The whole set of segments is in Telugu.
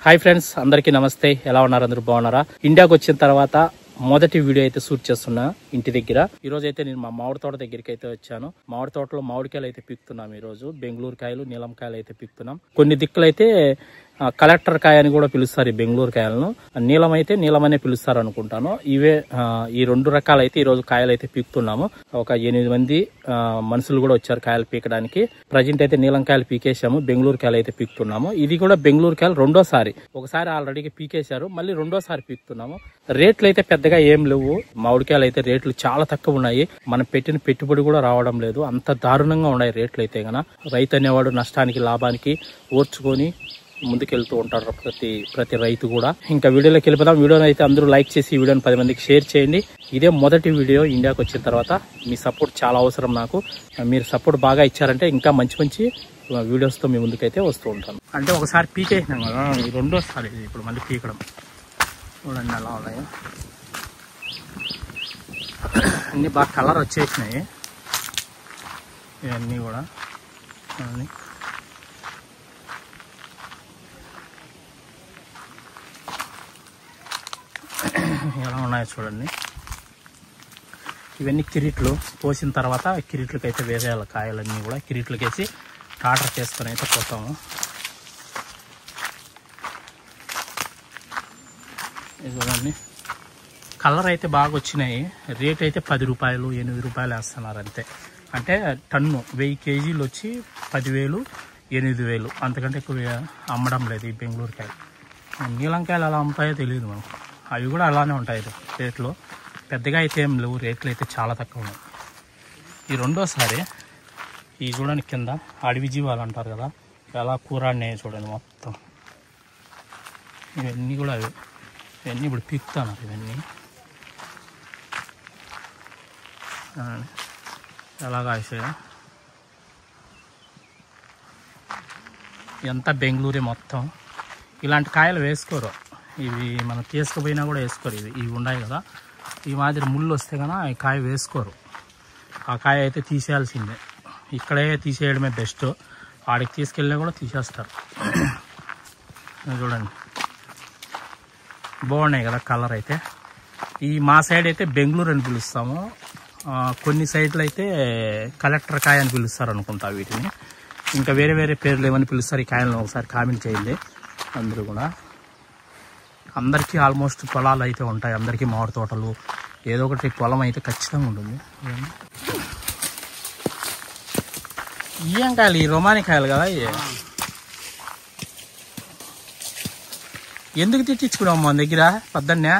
హాయ్ ఫ్రెండ్స్, అందరికీ నమస్తే. ఎలా ఉన్నారు? అందరూ బాగున్నారా? ఇండియాకి వచ్చిన తర్వాత మొదటి వీడియో అయితే షూట్ చేస్తున్నా ఇంటి దగ్గర. ఈ రోజు అయితే నేను మా మామిడి తోట దగ్గరికి అయితే వచ్చాను. మామిడి తోటలో మామిడికాయలు అయితే పీకుతున్నాం. ఈ రోజు బెంగళూరు కాయలు, నీలం కాయలు అయితే పీకుతున్నాం. కొన్ని దిక్కులు అయితే కలెక్టర్ కాయ అని కూడా పిలుస్తారు ఈ బెంగళూరు కాయలను. నీలం అయితే నీలం అనే పిలుస్తారు అనుకుంటాను. ఇవే ఈ రెండు రకాలైతే ఈ రోజు కాయలు అయితే పీకుతున్నాము. ఒక 8 మంది మనుషులు కూడా వచ్చారు కాయలు పీకడానికి. ప్రజెంట్ అయితే నీలం కాయలు పీకేసాము, బెంగళూరు కాయలు అయితే పీకుతున్నాము. ఇది కూడా బెంగళూరు కాయలు రెండోసారి. ఒకసారి ఆల్రెడీ పీకేశారు, మళ్ళీ రెండోసారి పీకుతున్నాము. రేట్లు అయితే పెద్దగా ఏం లేవు. మామిడికాయలు అయితే రేట్లు చాలా తక్కువ ఉన్నాయి. మనం పెట్టిన పెట్టుబడి కూడా రావడం లేదు, అంత దారుణంగా ఉన్నాయి రేట్లు అయితే. గన రైతు అనేవాడు నష్టానికి లాభానికి ఓర్చుకొని ముందుకెళ్తూ ఉంటారు ప్రతి రైతు కూడా. ఇంకా వీడియోలోకి వెళ్ళిపోదాం. వీడియోని అయితే అందరూ లైక్ చేసి ఈ వీడియోని 10 మందికి షేర్ చేయండి. ఇదే మొదటి వీడియో ఇండియాకి వచ్చిన తర్వాత. మీ సపోర్ట్ చాలా అవసరం నాకు. మీరు సపోర్ట్ బాగా ఇచ్చారంటే ఇంకా మంచి మంచి వీడియోస్తో మీ ముందుకైతే వస్తూ ఉంటాను. అంటే ఒకసారి పీకేసినాం కదా, రెండోసారి ఇప్పుడు మళ్ళీ పీకడం. చూడండి అలా ఉన్నాయి. అన్నీ బాగా కలర్ వచ్చేసినాయి ఇవన్నీ కూడా. ఎలా ఉన్నాయో చూడండి. ఇవన్నీ కిరీట్లు కోసిన తర్వాత కిరీట్లకి అయితే వేసేయాలి. కాయలన్నీ కూడా కిరీట్లకి వేసి టాటర్ చేసుకొని అయితే పోతాము. ఇది చూడండి, కలర్ అయితే బాగా వచ్చినాయి. రేట్ అయితే 10 రూపాయలు 8 రూపాయలు వేస్తున్నారు అంతే. అంటే టన్ను 1000 కేజీలు వచ్చి 10,000 8,000, అంతకంటే ఎక్కువ అమ్మడం లేదు ఈ బెంగళూరు కాయలు. నీలంకాయలు ఎలా అమ్ముతాయో తెలియదు మనకు. అవి కూడా అలానే ఉంటాయి రేట్లు. పెద్దగా అయితే ఏం లేవు, రేట్లు అయితే చాలా తక్కువ ఉన్నాయి. ఈ రెండోసారి ఈ చూడండి, కింద అడవి జీవాలు అంటారు కదా, ఎలా కూరాడినాయి చూడండి మొత్తం. ఇవన్నీ కూడా ఇవన్నీ ఇప్పుడు పీకుతున్నారు. ఇవన్నీ ఎలాగా వేసాయో. ఎంత బెంగళూరే మొత్తం. ఇలాంటి కాయలు వేసుకోరు, ఇవి మనం తీసుకుపోయినా కూడా వేసుకోరు. ఇవి ఉన్నాయి కదా, ఈ మాదిరి ముళ్ళు వస్తే కన్నా ఈ కాయ వేసుకోరు. ఆ కాయ అయితే తీసేయాల్సిందే. ఇక్కడే తీసేయడమే బెస్ట్. వాడికి తీసుకెళ్ళినా కూడా తీసేస్తారు. చూడండి బాగున్నాయి కదా కలర్ అయితే. ఈ మా సైడ్ అయితే బెంగళూరు అని పిలుస్తాము. కొన్ని సైడ్లు అయితే కలెక్టర్ కాయ అని పిలుస్తారు అనుకుంటా వీటిని. ఇంకా వేరే వేరే పేర్లు ఏమని పిలుస్తారు ఈ కాయలను ఒకసారి కామెంట్ చేయండి అందరూ కూడా. అందరికీ ఆల్మోస్ట్ పొలాలు అయితే ఉంటాయి. అందరికీ మామిడి తోటలు ఏదో ఒకటి పొలం అయితే ఖచ్చితంగా ఉంటుంది. ఏం కాయలు? ఈ రొమాని కాయలు కదా. ఎందుకు తిట్టించుకున్నాం మన దగ్గర పొద్దున్నే?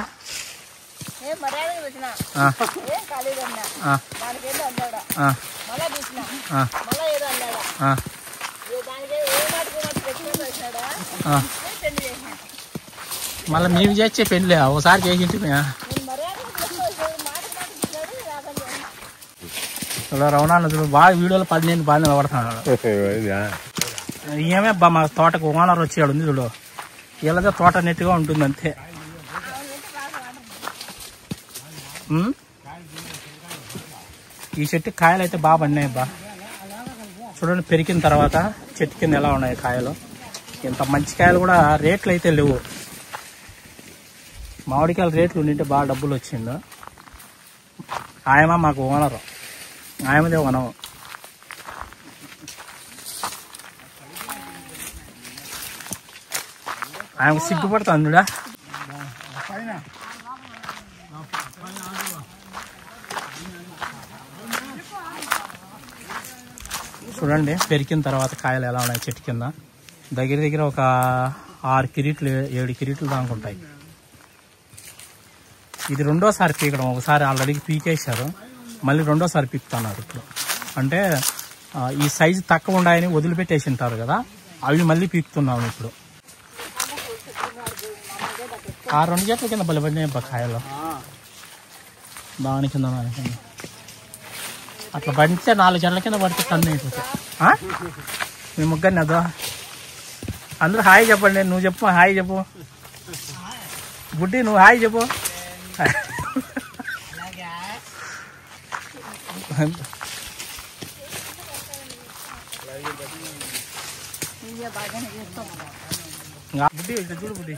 మళ్ళీ మేము చేసే పెళ్ళి ఒకసారి చేసింటి. రవణాలు బాగా వీడియోలో 10 బాగా నిలబడుతున్నాడు. ఏమే బా, మా తోటకు ఓనర్ వచ్చాడు ఉంది చూడు. వీళ్ళదే తోట నెట్టుగా ఉంటుంది అంతే. ఈ చెట్టు కాయలు అయితే బాగా పడినాయి బా. చూడండి పెరిగిన తర్వాత చెట్టు కింద ఎలా ఉన్నాయి కాయలు. ఇంత మంచి కాయలు కూడా రేట్లు అయితే లేవు. మామిడికాయలు రేట్లు ఉండింటే బాగా డబ్బులు వచ్చిండు. ఆయమ మాకు ఓనరు, ఆయమదే ఓనం. ఆయనకు సిగ్గుపడుతుంది చూడా. చూడండి పెరికిన తర్వాత కాయలు ఎలా ఉన్నాయి చెట్టు కింద. దగ్గర దగ్గర ఒక 6 కిరీట్లు 7 కిరీట్లు దాకుంటాయి. ఇది రెండోసారి పీకడం. ఒకసారి ఆల్రెడీ పీకేశారు, మళ్ళీ రెండోసారి పీకుతున్నారు ఇప్పుడు. అంటే ఈ సైజు తక్కువ ఉన్నాయని వదిలిపెట్టేసి ఉంటారు కదా, అవి మళ్ళీ పీకుతున్నాము ఇప్పుడు. ఆ 2 చెట్ల కింద బలిపడినాయి కాయలు. దాని కింద అట్లా పడితే 4 చెట్ల కింద పడితే టన్ను అయిపోతాయి. మీ ముగ్గురిని అదో అందరూ హాయ్ చెప్పండి. నువ్వు చెప్పు, హాయ్ చెప్పు. బుడ్డి నువ్వు హాయ్ చెప్పు. బుడ్డి ఇట్లా చూడు బుడ్డి.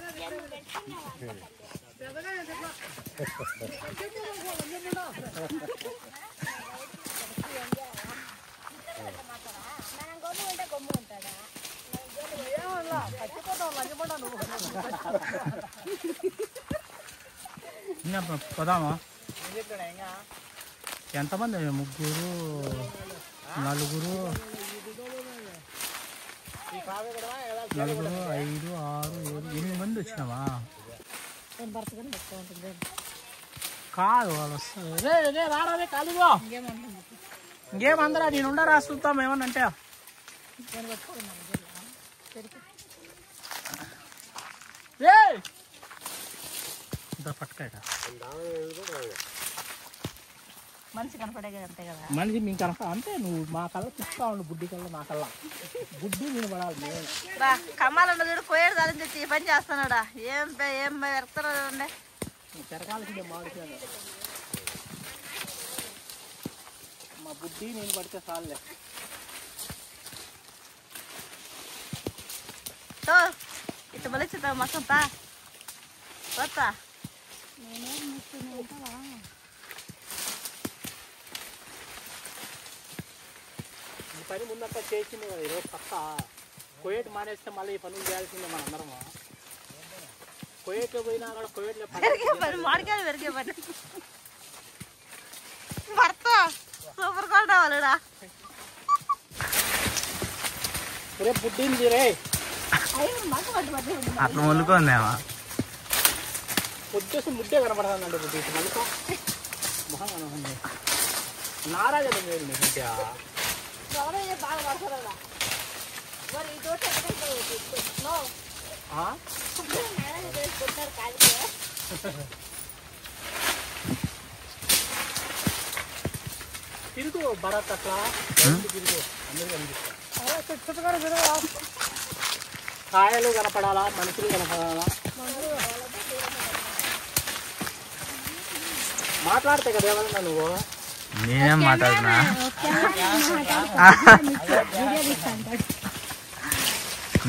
పోదామా? ఎంతమంది? 3, 4, 4, 5, 6, 7, 8 మంది వచ్చినావా? కాదు వాళ్ళు వస్తారు. రాడే ఖాళీగా ఇంకేమందరా నేను ఉండరా చూస్తాం ఏమన్నా అంటే పట్టుకాయ మనిషి కనపడే అంతే కదా. మనిషి మీకు కనపడ అంతే. నువ్వు మా కళ్ళ చూస్తా ఉండు, బుడ్డి కళ్ళ నా కళ్ళ బుడ్డి నేను పడాలి. కమ్మాలన్న చూడు కోయేడు దాని తెచ్చి ఈ పని చేస్తున్నాడా? ఏం వెళ్తున్నాడు ఉండే తిరగాల్సిందే మామిడికాయ. మా బుడ్డి నేను పడితే చాలులే. ఇట్లా బలిచ్చుతా మసంతా వస్తా. ఈ పని ముందంతా చేసింది కదా ఈరోజు. పక్క కోయేట్ మానేస్తే మళ్ళీ ఈ పనులు చేయాల్సిందే మన అందరము. కోయేట్లో పోయినా కూడా కోయేట్లో పని మాడికాయలు పెరిగే పని భర్త సూపర్ కోల్డ్ వాళ్ళుడా. రేపు బుడ్డింది రే అట్లా మొలుకుందేమా వచ్చేసి ముద్దే కనపడుతుందండి. బుడ్డి మళ్ళీ మొహం కనపడింది. నారాజ మీరు ముద్ద బాగా పడతారా మరి ఈ తోట తిరుగు భరత్ అట్లా తిరుగు అందరూ కనిపిస్తారు. కాయలు కనపడాలా, మనుషులు కనపడాలా. మాట్లాడితే కదా ఏమన్నా నువ్వు. నేనేం మాట్లాడుతున్నా?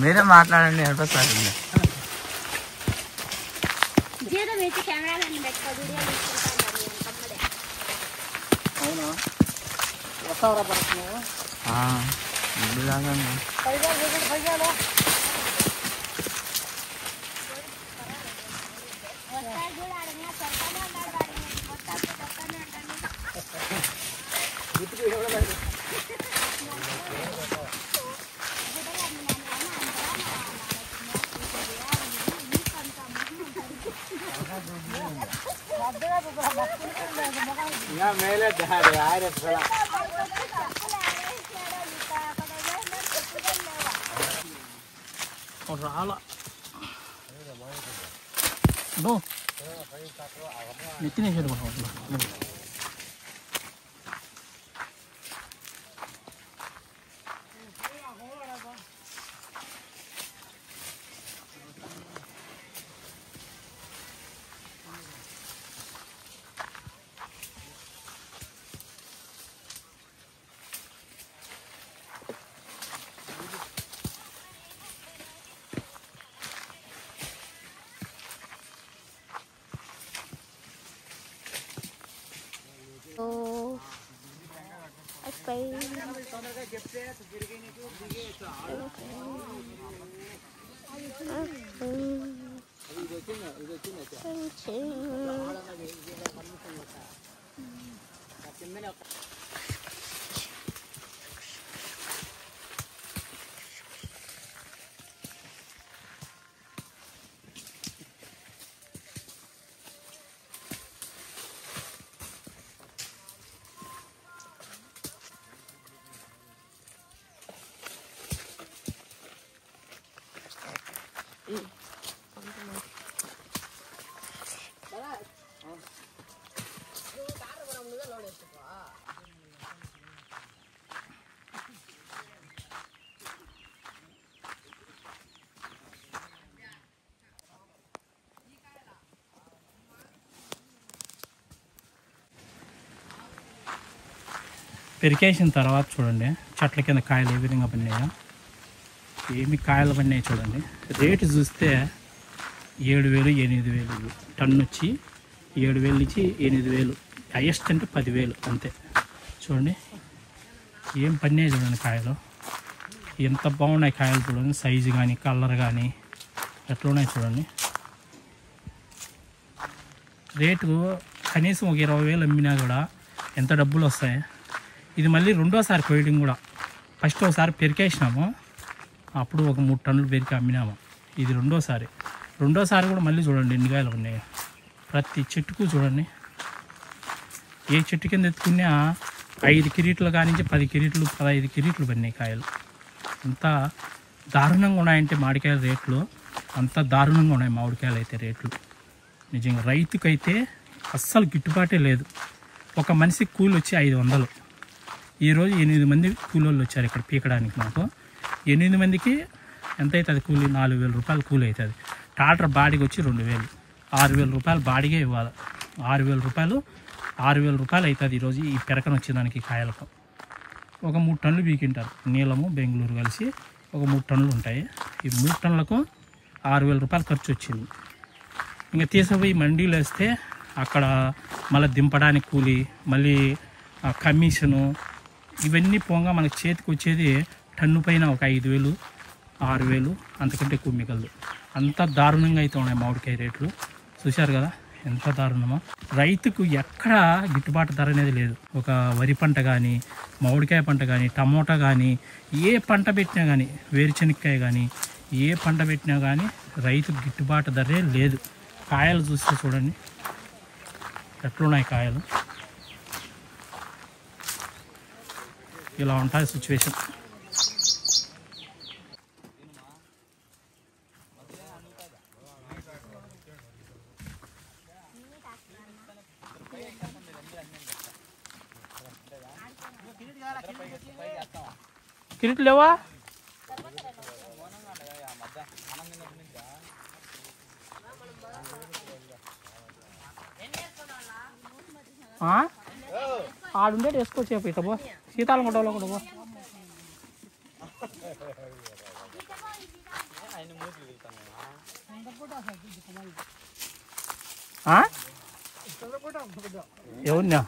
మీరే మాట్లాడండి. అనిపిస్తుంది. అవునా? వస్తావరా భరత్ నువ్వు? మేలే రాలా నెత్తినేసాడు. పెరికేసిన తర్వాత చూడండి చెట్ల కింద కాయలు ఏ విధంగా పడినాయో. ఏమి కాయలు పడినాయి చూడండి. రేటు చూస్తే 7,000 8,000 టన్ను వచ్చి 7,000 నుంచి 8,000, హైయెస్ట్ అంటే 10,000 అంతే. చూడండి ఏం పడినాయి చూడండి కాయలు, ఎంత బాగున్నాయి కాయలు చూడండి. సైజు కానీ కలర్ కానీ ఎట్లా ఉన్నాయి చూడండి. రేటు కనీసం ఒక 20,000 అమ్మినా కూడా ఎంత డబ్బులు వస్తాయి. ఇది మళ్ళీ రెండోసారి కోయడం కూడా. ఫస్ట్ ఒకసారి పెరికేసినాము, అప్పుడు ఒక 3 టన్నులు పెరికి అమ్మినాము. ఇది రెండోసారి కూడా మళ్ళీ చూడండి ఎన్ని కాయలు ఉన్నాయి. ప్రతి చెట్టుకు చూడండి, ఏ చెట్టు కింద ఎత్తుకున్నా 5 కిరీట్లు కానించి 10 కిరీట్లు 15 కిరీట్లు పడినాయి కాయలు. అంత దారుణంగా ఉన్నాయంటే మామిడికాయల రేట్లు అంత దారుణంగా ఉన్నాయి. మామిడికాయలు అయితే రేట్లు నిజంగా రైతుకైతే అస్సలు గిట్టుబాటే లేదు. ఒక మనిషికి కూలి వచ్చి 500. ఈరోజు 8 మంది కూలోళ్ళు వచ్చారు ఇక్కడ పీకడానికి. మాకు 8 మందికి ఎంత అవుతుంది కూలి? 4,000 రూపాయలు కూలి అవుతుంది. ట్రాక్టర్ బాడీకి వచ్చి 2,000, 6,000 రూపాయలు బాడీగా ఇవ్వాలి. 6,000 రూపాయలు అవుతుంది ఈరోజు ఈ పెరకన వచ్చేదానికి కాయలకు. ఒక 3 టన్నులు బీకింటారు. నీలము బెంగళూరు కలిసి ఒక 3 టన్నులు ఉంటాయి. ఈ 3 టన్నులకు 6,000 రూపాయలు ఖర్చు వచ్చింది. ఇంకా తీసుకుపోయి మండీలు వేస్తే అక్కడ మళ్ళీ దింపడానికి కూలి, మళ్ళీ కమిషను, ఇవన్నీ పోగా మనకి చేతికి వచ్చేది టన్ను పైన ఒక 5,000 6,000 అంతకంటే ఎక్కువ మిగలదు. అంత దారుణంగా అయితే ఉన్నాయి మామిడికాయ రేట్లు. చూశారు కదా ఎంత దారుణమో. రైతుకు ఎక్కడ గిట్టుబాటు ధర అనేది లేదు. ఒక వరి పంట కానీ, మామిడికాయ పంట కానీ, టమోటా కానీ, ఏ పంట పెట్టినా కానీ, వేరుశనక్కాయ కానీ, ఏ పంట పెట్టినా కానీ రైతుకు గిట్టుబాటు ధరే లేదు. కాయలు చూస్తే చూడండి ఎట్లున్నాయి కాయలు. ఇలా ఉంటుంది సిచ్యువేషన్. కిరీట్లు లేవా? ఆడుండేటి వేసుకోవచ్చు. ఇట పో శీతాలం కొట్టలో కూడా పో. ఎవరినా